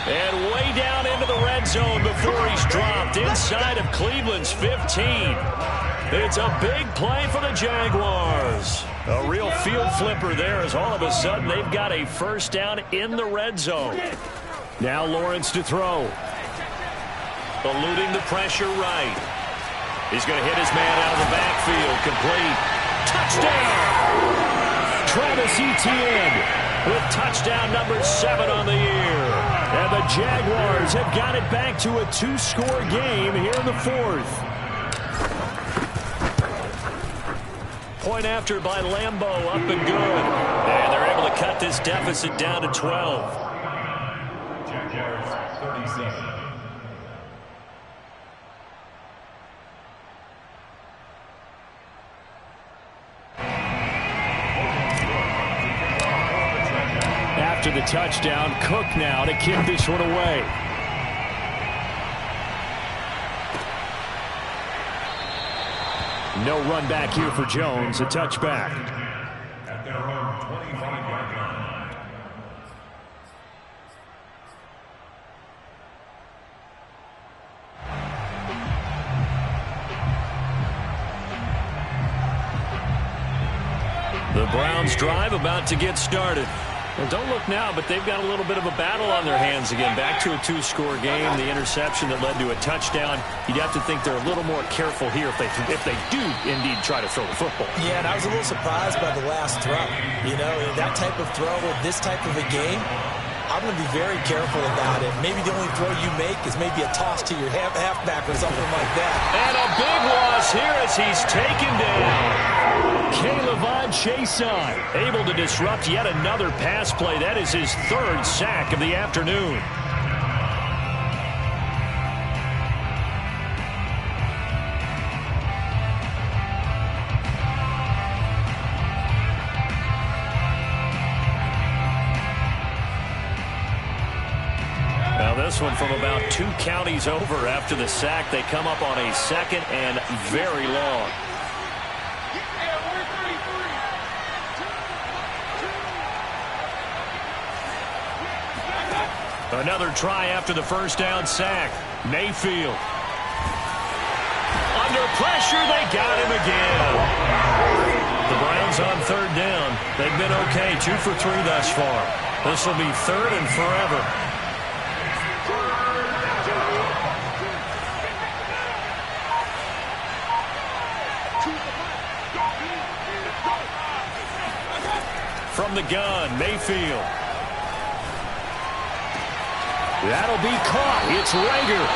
And way down into the red zone before he's dropped inside of Cleveland's 15. It's a big play for the Jaguars. A real field flipper there as all of a sudden they've got a first down in the red zone. Now Lawrence to throw. Eluding the pressure right. He's going to hit his man out of the backfield. Complete. Touchdown! Travis Etienne with touchdown number 7 on the year. And the Jaguars have got it back to a 2-score game here in the 4th. Point after by Lambeau, up and good. And they're able to cut this deficit down to 12. Jaguars 37. After the touchdown, Cook now to kick this one away. No run back here for Jones, a touchback. At their own 25-yard line. The Browns drive about to get started. Well, don't look now, but they've got a little bit of a battle on their hands again. Back to a 2-score game. The interception that led to a touchdown. You'd have to think they're a little more careful here if they do indeed try to throw the football. Yeah, and I was a little surprised by the last throw. You know, that type of throw with this type of a game, I'm going to be very careful about it. Maybe the only throw you make is maybe a toss to your halfback or something like that. And a big loss here as he's taken down. K'Lavon Chaisson Able to disrupt yet another pass play. That is his 3rd sack of the afternoon. this one from about 2 counties over after the sack. They come up on a second and very long. Another try after the first down sack. Mayfield. Under pressure, they got him again. The Browns on third down. They've been okay, 2 for 3 thus far. This will be third and forever. From the gun, Mayfield. That'll be caught. It's Rager.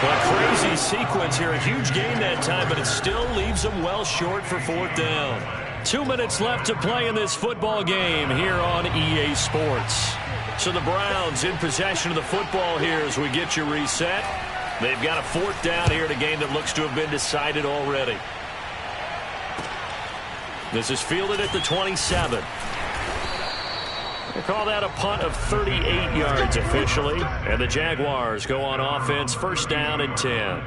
A crazy sequence here. A huge gain that time, but it still leaves them well short for fourth down. 2 minutes left to play in this football game here on EA Sports. So the Browns in possession of the football here as we get you reset. They've got a fourth down here in a game that looks to have been decided already. This is fielded at the 27. They call that a punt of 38 yards officially. And the Jaguars go on offense, first down and 10.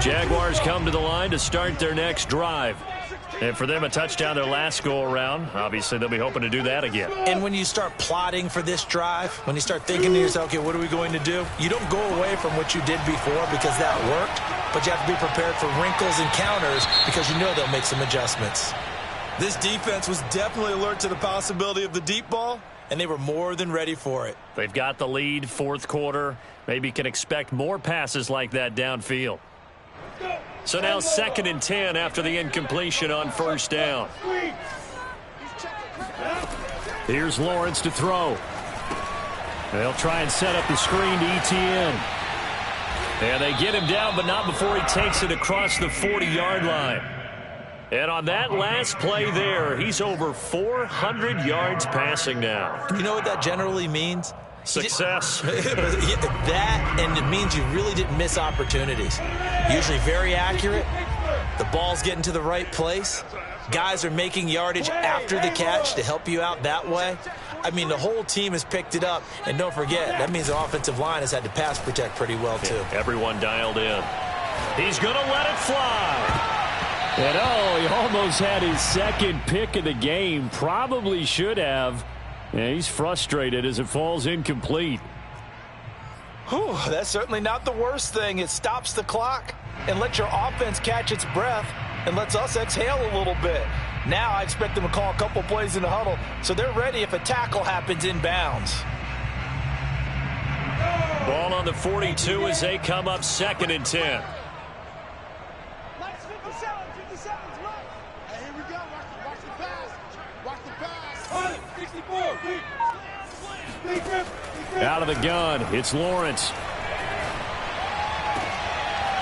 Jaguars come to the line to start their next drive. And for them, a touchdown their last go-around. Obviously, they'll be hoping to do that again. And when you start plotting for this drive, when you start thinking to yourself, okay, what are we going to do? You don't go away from what you did before because that worked, but you have to be prepared for wrinkles and counters because you know they'll make some adjustments. This defense was definitely alert to the possibility of the deep ball, and they were more than ready for it. They've got the lead, fourth quarter. Maybe can expect more passes like that downfield. So now second and 10 after the incompletion on first down. Here's Lawrence to throw. They'll try and set up the screen to Etienne. And they get him down, but not before he takes it across the 40-yard line. And on that last play there, he's over 400 yards passing now. You know what that generally means? Success. That, and it means you really didn't miss opportunities. Usually very accurate. The ball's getting to the right place. Guys are making yardage after the catch to help you out that way. I mean, the whole team has picked it up. And don't forget, that means the offensive line has had to pass protect pretty well, too. Yeah, everyone dialed in. He's going to let it fly. And he almost had his second pick of the game. Probably should have. Yeah, he's frustrated as it falls incomplete. Whew, that's certainly not the worst thing. It stops the clock and lets your offense catch its breath and lets us exhale a little bit. Now I expect them to call a couple plays in the huddle so they're ready if a tackle happens inbounds. Ball on the 42 as they come up second and 10. Out of the gun, it's Lawrence.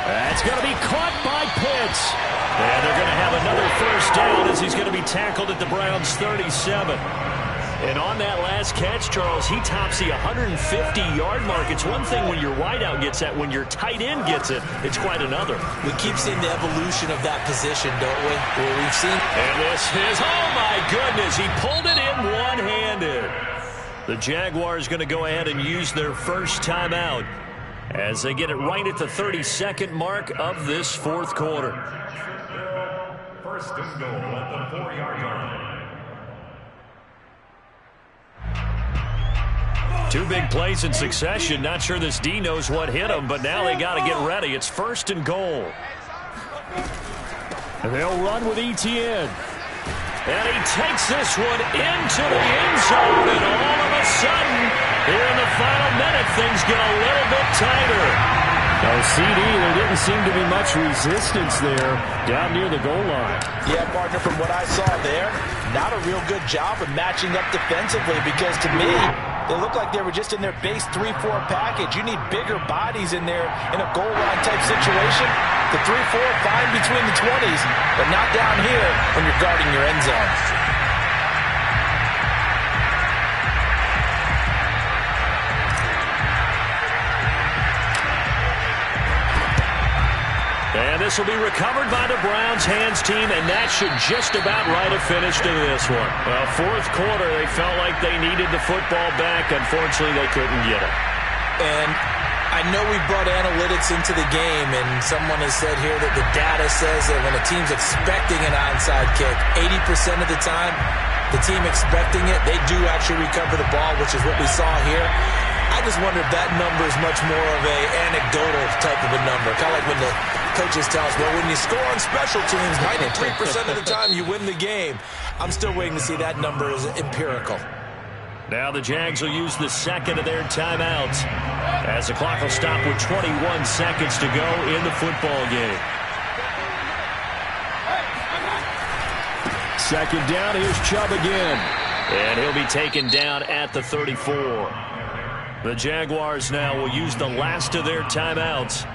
That's going to be caught by Pitts. And they're going to have another first down as he's going to be tackled at the Browns' 37. And on that last catch, Charles, he tops the 150-yard mark. It's one thing when your wideout gets that. When your tight end gets it, it's quite another. We keep seeing the evolution of that position, don't we? Where we've seen. And this is, oh my goodness, he pulled it in one-handed. The Jaguars going to go ahead and use their first timeout as they get it right at the 32nd mark of this fourth quarter. First and goal at the 4-yard line. Two big plays in succession. Not sure this D knows what hit him, but now they got to get ready. It's first and goal. And they'll run with Etienne. And he takes this one into the end zone, and all of a sudden, here in the final minute, things get a little bit tighter. CD, there didn't seem to be much resistance there down near the goal line. Yeah, partner, from what I saw there, not a real good job of matching up defensively because to me, they looked like they were just in their base 3-4 package. You need bigger bodies in there in a goal line type situation. The 3-4, fine between the 20s, but not down here when you're guarding your end zone. this will be recovered by the Browns hands team, and that should just about write a finish to this one. Well, fourth quarter, they felt like they needed the football back. Unfortunately, they couldn't get it. And I know we brought analytics into the game, and someone has said here that the data says that when a team's expecting an onside kick, 80% of the time, the team expecting it, they do actually recover the ball, which is what we saw here. I just wonder if that number is much more of a anecdotal type of a number. Kind of like when the coaches tell us, well, when you score on special teams, 93% of the time you win the game. I'm still waiting to see that number is empirical. Now the Jags will use the second of their timeouts as the clock will stop with 21 seconds to go in the football game. Second down, here's Chubb again. And he'll be taken down at the 34. The Jaguars now will use the last of their timeouts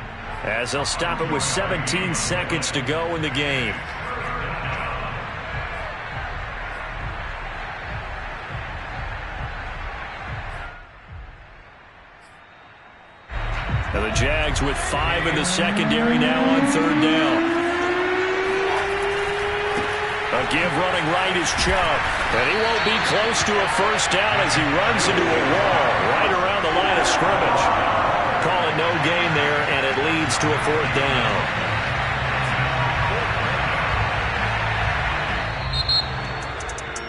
as they'll stop it with 17 seconds to go in the game. Now the Jags with 5 in the secondary now on third down. A give running right is Chubb, and he won't be close to a first down as he runs into a wall right around the line of scrimmage. Call it no gain there, and it leads to a fourth down.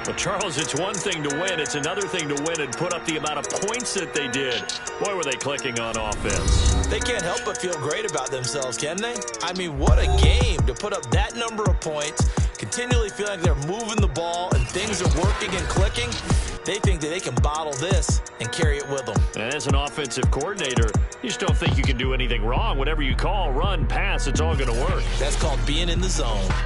Well, Charles, it's one thing to win. It's another thing to win and put up the amount of points that they did. Boy, were they clicking on offense. They can't help but feel great about themselves, can they? I mean, what a game to put up that number of points, continually feeling like they're moving the ball and things are working and clicking. They think that they can bottle this and carry it with them. And as an offensive coordinator, you just don't think you can do anything wrong. Whatever you call, run, pass, it's all going to work. That's called being in the zone.